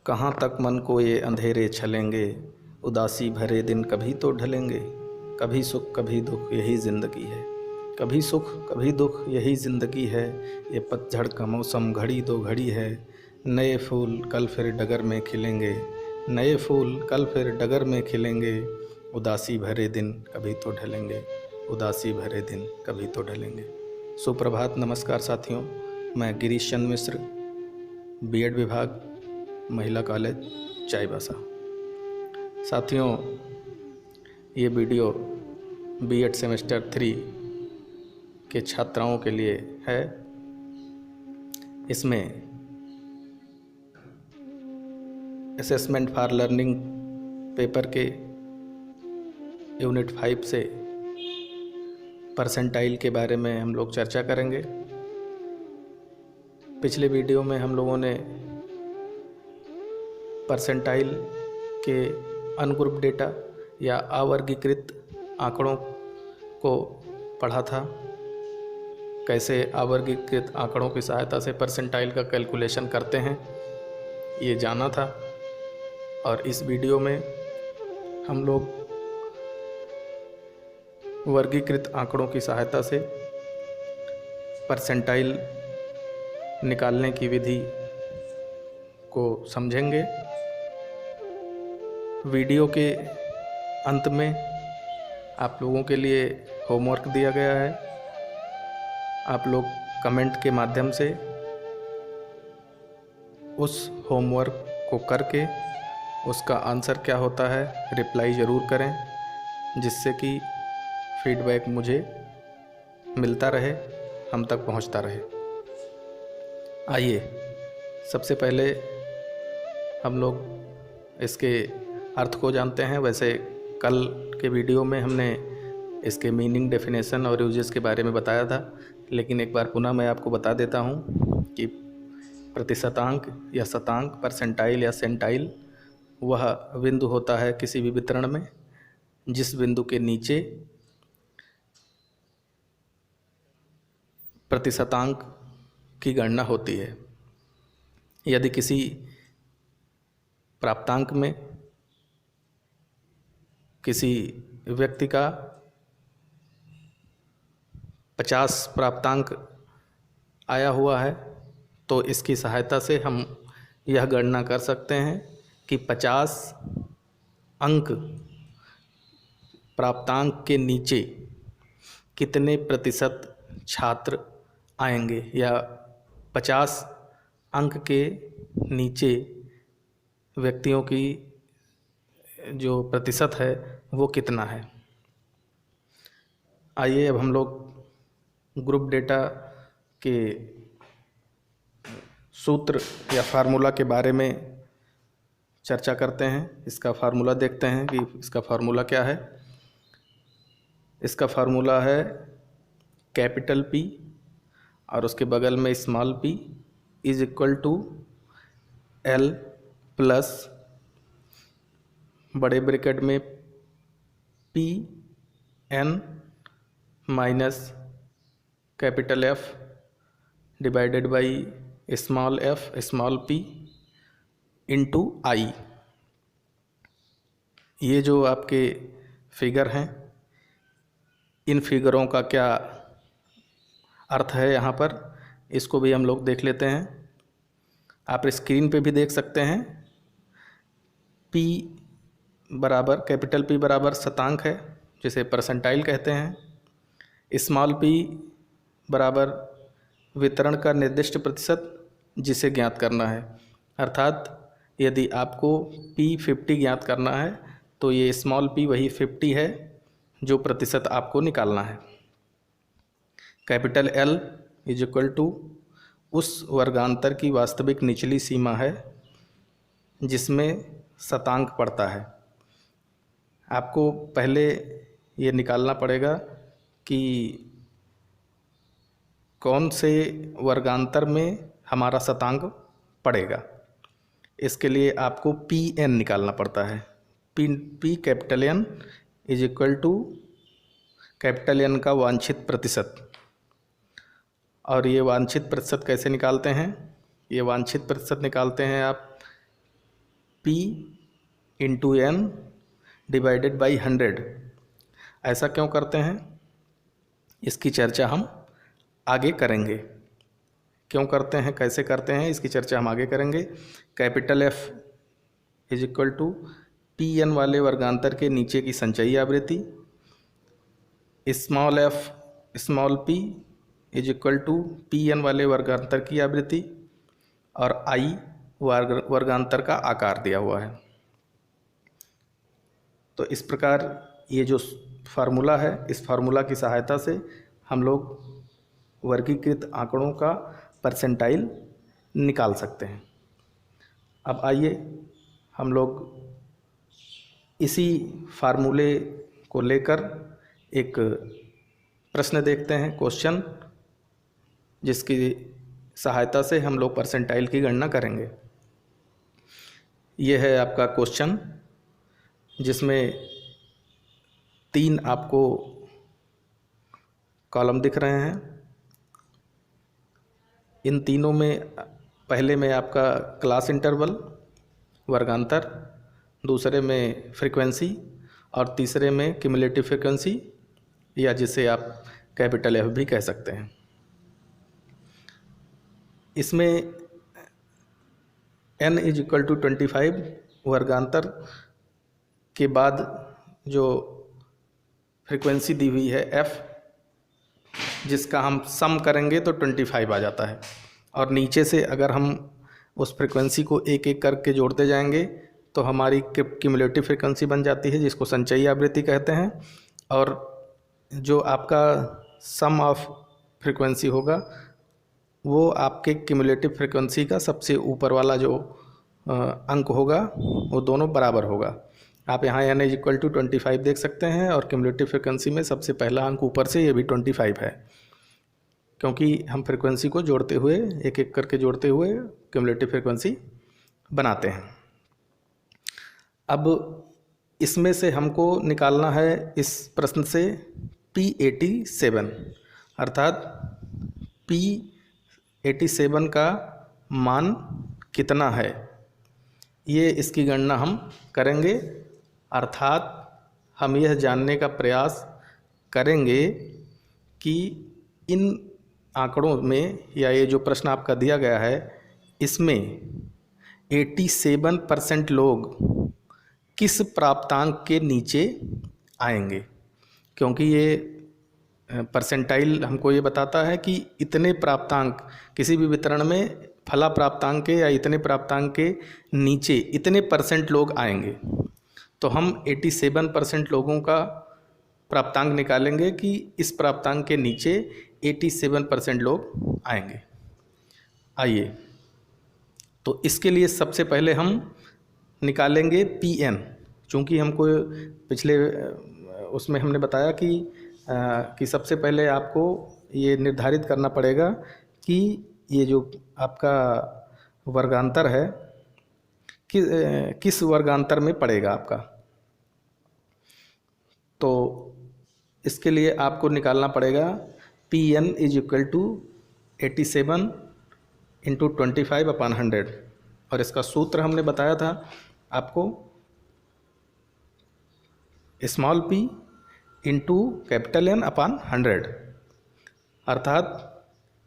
कहाँ तक मन को ये अंधेरे छलेंगे, उदासी भरे दिन कभी तो ढलेंगे। कभी सुख कभी दुख यही ज़िंदगी है, कभी सुख कभी दुख यही ज़िंदगी है। ये पतझड़ का मौसम घड़ी दो घड़ी है, नए फूल कल फिर डगर में खिलेंगे, नए फूल कल फिर डगर में खिलेंगे। उदासी भरे दिन कभी तो ढलेंगे, उदासी भरे दिन कभी तो ढलेंगे। सुप्रभात, नमस्कार साथियों। मैं गिरीश चंद्र मिश्र, बीएड विभाग, महिला कॉलेज चाईबासा। साथियों, ये वीडियो बीएड सेमेस्टर 3 के छात्राओं के लिए है। इसमें असेसमेंट फॉर लर्निंग पेपर के यूनिट 5 से परसेंटाइल के बारे में हम लोग चर्चा करेंगे। पिछले वीडियो में हम लोगों ने परसेंटाइल के अनग्रुप डेटा या अवर्गीकृत आंकड़ों को पढ़ा था। कैसे अवर्गीकृत आंकड़ों की सहायता से परसेंटाइल का कैलकुलेशन करते हैं, ये जाना था। और इस वीडियो में हम लोग वर्गीकृत आंकड़ों की सहायता से परसेंटाइल निकालने की विधि को समझेंगे। वीडियो के अंत में आप लोगों के लिए होमवर्क दिया गया है। आप लोग कमेंट के माध्यम से उस होमवर्क को करके उसका आंसर क्या होता है रिप्लाई ज़रूर करें, जिससे कि फीडबैक मुझे मिलता रहे, हम तक पहुंचता रहे। आइए सबसे पहले हम लोग इसके अर्थ को जानते हैं। वैसे कल के वीडियो में हमने इसके मीनिंग, डेफिनेशन और यूजेस के बारे में बताया था, लेकिन एक बार पुनः मैं आपको बता देता हूं कि प्रतिशतांक या शतांक, परसेंटाइल या सेंटाइल वह बिंदु होता है किसी भी वितरण में जिस बिंदु के नीचे प्रतिशतांक की गणना होती है। यदि किसी प्राप्तांक में किसी व्यक्ति का 50 प्राप्तांक आया हुआ है, तो इसकी सहायता से हम यह गणना कर सकते हैं कि 50 अंक प्राप्तांक के नीचे कितने प्रतिशत छात्र आएंगे, या 50 अंक के नीचे व्यक्तियों की जो प्रतिशत है वो कितना है। आइए अब हम लोग ग्रुप डेटा के सूत्र या फार्मूला के बारे में चर्चा करते हैं। इसका फार्मूला देखते हैं कि इसका फार्मूला क्या है। इसका फार्मूला है कैपिटल P और उसके बगल में small p is equal to L plus बड़े ब्रैकेट में Pn minus capital F divided by small f small p into I। ये जो आपके फिगर हैं, इन फिगरों का क्या अर्थ है यहाँ पर, इसको भी हम लोग देख लेते हैं। आप स्क्रीन पे भी देख सकते हैं। P बराबर, कैपिटल P बराबर शतांक है, जिसे परसेंटाइल कहते हैं। स्मॉल p बराबर वितरण का निर्दिष्ट प्रतिशत, जिसे ज्ञात करना है। अर्थात यदि आपको P50 ज्ञात करना है तो ये स्मॉल p वही 50 है जो प्रतिशत आपको निकालना है। Capital L is equal to उस वर्गांतर की वास्तविक निचली सीमा है जिसमें शतांक पड़ता है। आपको पहले ये निकालना पड़ेगा कि कौन से वर्गांतर में हमारा शतांक पड़ेगा। इसके लिए आपको Pn निकालना पड़ता है। P capital N is equal to capital N का वांछित प्रतिशत। और ये वांछित प्रतिशत कैसे निकालते हैं? ये वांछित प्रतिशत निकालते हैं आप P into N divided by 100। ऐसा क्यों करते हैं, इसकी चर्चा हम आगे करेंगे। क्यों करते हैं, कैसे करते हैं, इसकी चर्चा हम आगे करेंगे। Capital F is equal to PN वाले वर्गांतर के नीचे की संचयी आवृत्ति, small f small p is equal to PN वाले वर्गांतर की आवृत्ति, और I वर्गांतर का आकार दिया हुआ है। तो इस प्रकार ये जो फार्मूला है, इस फार्मूला की सहायता से हम लोग वर्गीकृत आंकड़ों का परसेंटाइल निकाल सकते हैं। अब आइए हम लोग इसी फार्मूले को लेकर एक प्रश्न देखते हैं, क्वेश्चन, जिसकी सहायता से हम लोग परसेंटाइल की गणना करेंगे। ये है आपका क्वेश्चन, जिसमें 3 आपको कॉलम दिख रहे हैं। इन तीनों में पहले में आपका क्लास इंटरवल वर्गांतर, दूसरे में फ्रीक्वेंसी, और तीसरे में क्यूमुलेटिव फ्रीक्वेंसी, या जिसे आप कैपिटल F भी कह सकते हैं। इसमें N इज इक्वल टू 25 वर्गांतर के बाद जो फ्रीक्वेंसी दी हुई है F, जिसका हम सम करेंगे तो 25 आ जाता है, और नीचे से अगर हम उस फ्रीक्वेंसी को एक एक करके जोड़ते जाएंगे तो हमारी क्यूमुलेटिव फ्रीक्वेंसी बन जाती है, जिसको संचयी आवृत्ति कहते हैं। और जो आपका सम ऑफ फ्रीक्वेंसी होगा वो आपके क्यूमुलेटिव फ्रीक्वेंसी का सबसे ऊपर वाला जो अंक होगा वो दोनों बराबर होगा। आप यहाँ N इज इक्वल टू 25 देख सकते हैं, और क्यूमुलेटिव फ्रीक्वेंसी में सबसे पहला अंक ऊपर से ये भी 25 है, क्योंकि हम फ्रीक्वेंसी को जोड़ते हुए, एक एक करके जोड़ते हुए क्यूमुलेटिव फ्रीक्वेंसी बनाते हैं। अब इसमें से हमको निकालना है इस प्रश्न से P87, अर्थात P87 का मान कितना है, ये इसकी गणना हम करेंगे। अर्थात हम यह जानने का प्रयास करेंगे कि इन आंकड़ों में, या ये जो प्रश्न आपका दिया गया है, इसमें 87% लोग किस प्राप्तांक के नीचे आएंगे, क्योंकि ये परसेंटाइल हमको ये बताता है कि इतने प्राप्तांक किसी भी वितरण में फला प्राप्तांक के या इतने प्राप्तांक के नीचे इतने % लोग आएंगे। तो हम 87% लोगों का प्राप्तांक निकालेंगे कि इस प्राप्तांक के नीचे 87% लोग आएंगे। आइए, तो इसके लिए सबसे पहले हम निकालेंगे PN, चूँकि हमको पिछले उसमें हमने बताया कि सबसे पहले आपको ये निर्धारित करना पड़ेगा कि ये जो आपका वर्गांतर है किस वर्गांतर में पड़ेगा आपका। तो इसके लिए आपको निकालना पड़ेगा PN is equal to 87 into 25/100, और इसका सूत्र हमने बताया था आपको, small p into capital N upon 100। अर्थात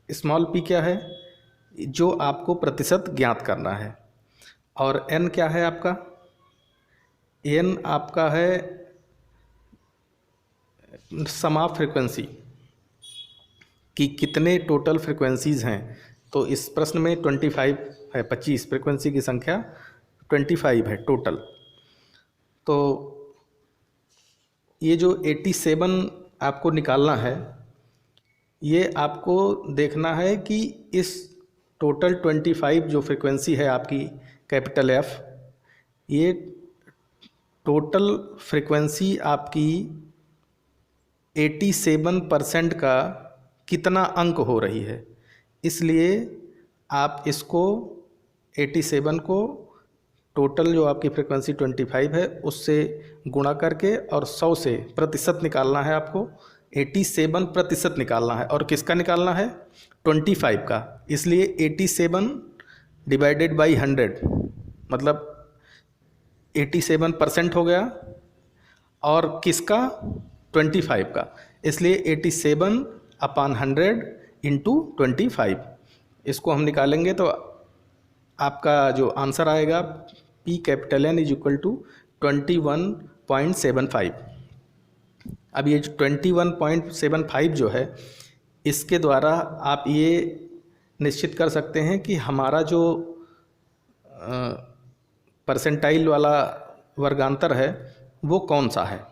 स्मॉल p क्या है, जो आपको प्रतिशत ज्ञात करना है, और N क्या है आपका, N आपका है सम ऑफ फ्रीक्वेंसी कि कितने टोटल फ्रीक्वेंसीज़ हैं। तो इस प्रश्न में 25 है, 25 फ्रीक्वेंसी की संख्या 25 है टोटल। तो ये जो 87 आपको निकालना है, ये आपको देखना है कि इस टोटल 25 जो फ्रीक्वेंसी है आपकी कैपिटल F, ये टोटल फ्रीक्वेंसी आपकी 87% का कितना अंक हो रही है। इसलिए आप इसको 87 को टोटल जो आपकी फ्रीक्वेंसी 25 है उससे गुणा करके और 100 से प्रतिशत निकालना है आपको। 87% निकालना है, और किसका निकालना है, 25 का। इसलिए 87 डिवाइडेड बाई 100 मतलब 87% हो गया, और किसका? 25 का, इसलिए 87/100 इंटू 25। इसको हम निकालेंगे तो आपका जो आंसर आएगा P capital N is equal to 21.75। अब ये जो 21.75 जो है, इसके द्वारा आप ये निश्चित कर सकते हैं कि हमारा जो परसेंटाइल वाला वर्गांतर है वो कौन सा है।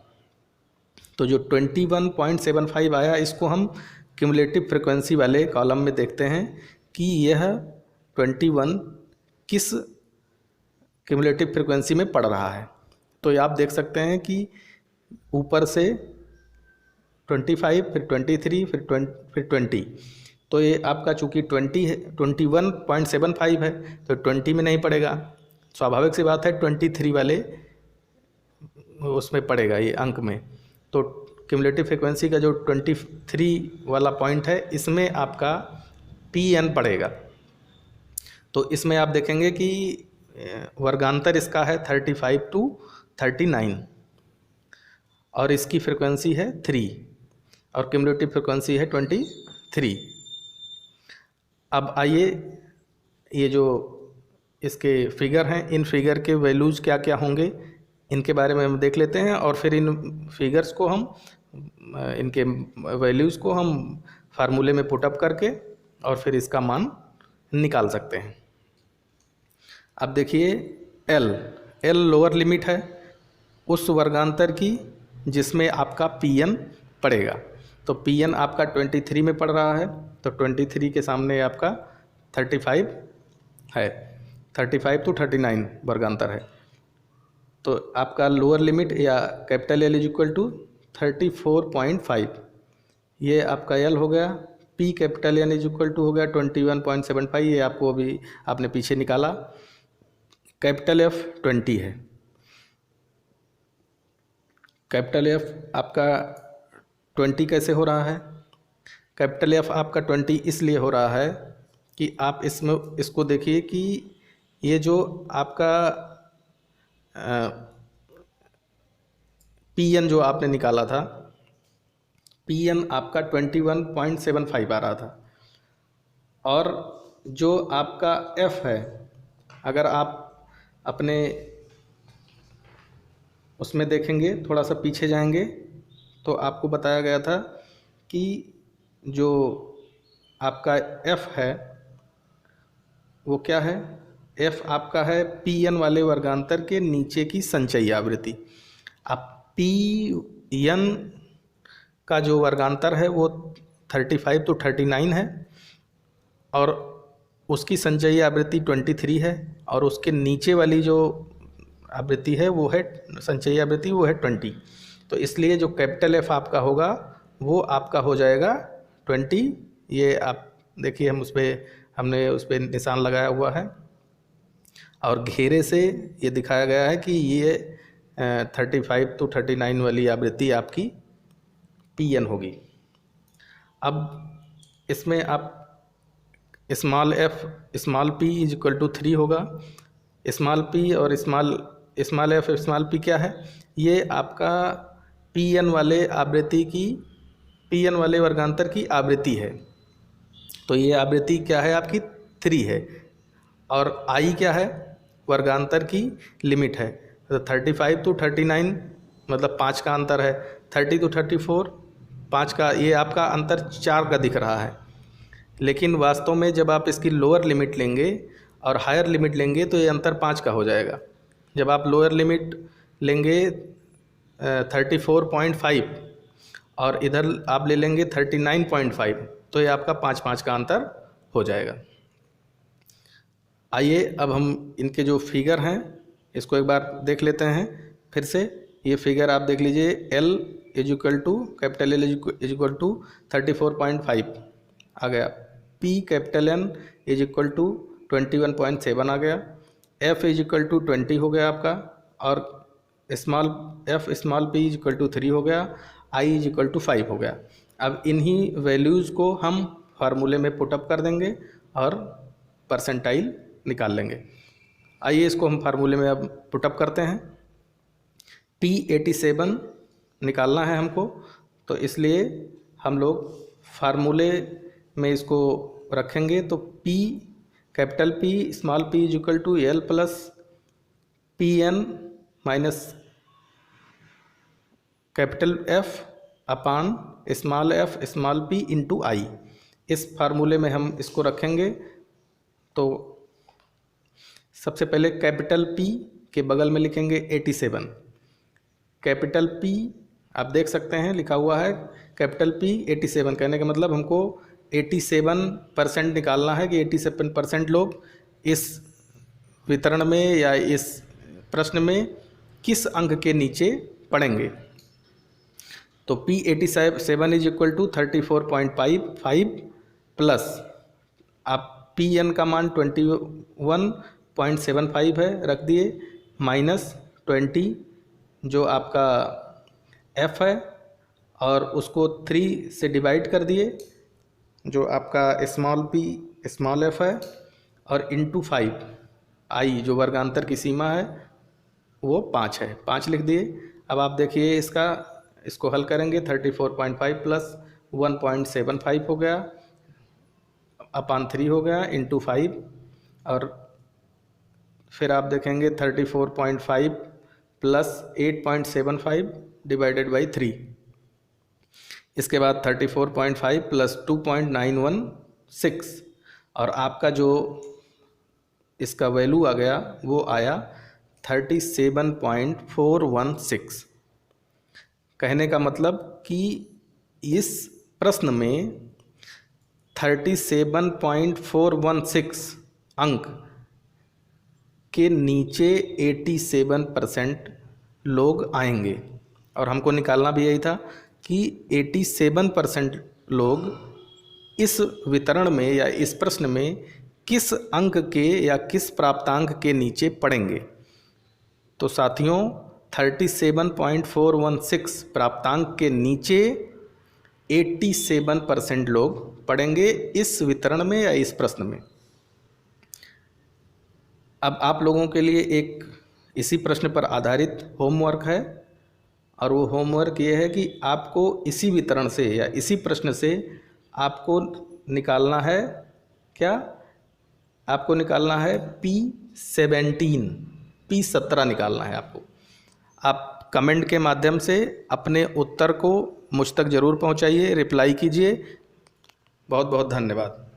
तो जो 21.75 आया, इसको हम क्यूमुलेटिव फ्रिक्वेंसी वाले कॉलम में देखते हैं कि यह 21 किस क्यूमुलेटिव फ्रिक्वेंसी में पड़ रहा है। तो ये आप देख सकते हैं कि ऊपर से 25, फिर 23, फिर 20। तो ये आपका चूँकि 21.75 है तो 20 में नहीं पड़ेगा, स्वाभाविक सी बात है 23 वाले उसमें पड़ेगा ये अंक में। तो क्यूमुलेटिव फ्रिक्वेंसी का जो 23 वाला पॉइंट है, इसमें आपका PN पड़ेगा। तो इसमें आप देखेंगे कि वर्गांतर इसका है 35 to 39 और इसकी फ्रिक्वेंसी है 3 और क्यूमुलेटिव फ्रिक्वेंसी है 23। अब आइए ये जो इसके फिगर हैं, इन फिगर के वैल्यूज़ क्या क्या होंगे इनके बारे में हम देख लेते हैं, और फिर इन फिगर्स को हम, इनके वैल्यूज़ को हम फार्मूले में पुटअप करके और फिर इसका मान निकाल सकते हैं। अब देखिए L लोअर लिमिट है उस वर्गांतर की जिसमें आपका PN पड़ेगा। तो PN आपका 23 में पड़ रहा है, तो 23 के सामने आपका 35 है, 35 to 39 वर्गांतर है। तो आपका लोअर लिमिट या capital L is equal to 34.5, ये आपका L हो गया। P capital N is equal to हो गया 21.75, ये आपको अभी आपने पीछे निकाला। कैपिटल F 20 है, कैपिटल F आपका 20 कैसे हो रहा है? कैपिटल F आपका 20 इसलिए हो रहा है कि आप इसमें इसको देखिए कि ये जो आपका PN जो आपने निकाला था, PN आपका 21.75 आ रहा था, और जो आपका F है, अगर आप अपने उसमें देखेंगे, थोड़ा सा पीछे जाएंगे तो आपको बताया गया था कि जो आपका F है वो क्या है? F आपका है PN वाले वर्गांतर के नीचे की संचयी आवृत्ति। अब PN का जो वर्गांतर है वो 35 to 39 है और उसकी संचयी आवृत्ति 23 है, और उसके नीचे वाली जो आवृत्ति है वो है संचयी आवृत्ति, वो है 20। तो इसलिए जो कैपिटल F आपका होगा वो आपका हो जाएगा 20। ये आप देखिए, हमने उस पर निशान लगाया हुआ है और घेरे से ये दिखाया गया है कि ये 35 to 39 वाली आवृत्ति आपकी PN होगी। अब इसमें आप small p is equal to 3 होगा। स्मॉल p और स्मॉल f स्मॉल p क्या है? ये आपका PN वाले आवृत्ति की, PN वाले वर्गांतर की आवृत्ति है। तो ये आवृत्ति क्या है? आपकी 3 है। और I क्या है? वर्गांतर की लिमिट है। तो 35 to 39 मतलब 5 का अंतर है, 30 to 34 5 का, ये आपका अंतर 4 का दिख रहा है। लेकिन वास्तव में जब आप इसकी लोअर लिमिट लेंगे और हायर लिमिट लेंगे तो ये अंतर 5 का हो जाएगा। जब आप लोअर लिमिट लेंगे 34.5 और इधर आप ले लेंगे 39.5, तो ये आपका 5 का अंतर हो जाएगा। आइए अब हम इनके जो फिगर हैं इसको एक बार देख लेते हैं फिर से। ये फिगर आप देख लीजिए, L is equal to capital L is equal to 34.5 आ गया, P capital N is equal to 21.7 आ गया, F इज इक्वल टू 20 हो गया आपका, और small f small p is equal to 3 हो गया, I इज इक्वल टू 5 हो गया। अब इन्हीं वैल्यूज़ को हम फार्मूले में पुटअप कर देंगे और परसेंटाइल निकाल लेंगे। आइए इसको हम फार्मूले में अब पुटअप करते हैं। P87 निकालना है हमको, तो इसलिए हम लोग फार्मूले में इसको रखेंगे। तो P capital P small p is equal to L plus PN minus capital F upon small f small p into I। इस फार्मूले में हम इसको रखेंगे। तो सबसे पहले कैपिटल P के बगल में लिखेंगे 87। कैपिटल P आप देख सकते हैं लिखा हुआ है कैपिटल P 87। कहने का मतलब हमको 87% निकालना है कि 87% लोग इस वितरण में या इस प्रश्न में किस अंक के नीचे पड़ेंगे। तो P87 is equal to 34.55 plus आप PN का मान 21.75 है रख दिए, माइनस 20 जो आपका F है और उसको 3 से डिवाइड कर दिए जो आपका स्मॉल p स्मॉल f है, और इंटू 5 I जो वर्गांतर की सीमा है वो 5 है, 5 लिख दिए। अब आप देखिए इसको हल करेंगे 34.5 प्लस 1.75 हो गया अपान 3 हो गया इंटू 5, और फिर आप देखेंगे 34.5 प्लस 8.75 डिवाइडेड बाई 3। इसके बाद 34.5 प्लस 2.916 और आपका जो इसका वैल्यू आ गया वो आया 37.416। कहने का मतलब कि इस प्रश्न में 37.416 अंक के नीचे 87% लोग आएंगे, और हमको निकालना भी यही था कि 87% लोग इस वितरण में या इस प्रश्न में किस अंक के या किस प्राप्तांक के नीचे पड़ेंगे। तो साथियों 37.416 प्राप्तांक के नीचे 87% लोग पढ़ेंगे इस वितरण में या इस प्रश्न में। अब आप लोगों के लिए एक इसी प्रश्न पर आधारित होमवर्क है, और वो होमवर्क ये है कि आपको इसी वितरण से या इसी प्रश्न से आपको निकालना है क्या, आपको निकालना है P17 निकालना है आपको। आप कमेंट के माध्यम से अपने उत्तर को मुझ तक ज़रूर पहुंचाइए, रिप्लाई कीजिए। बहुत बहुत धन्यवाद।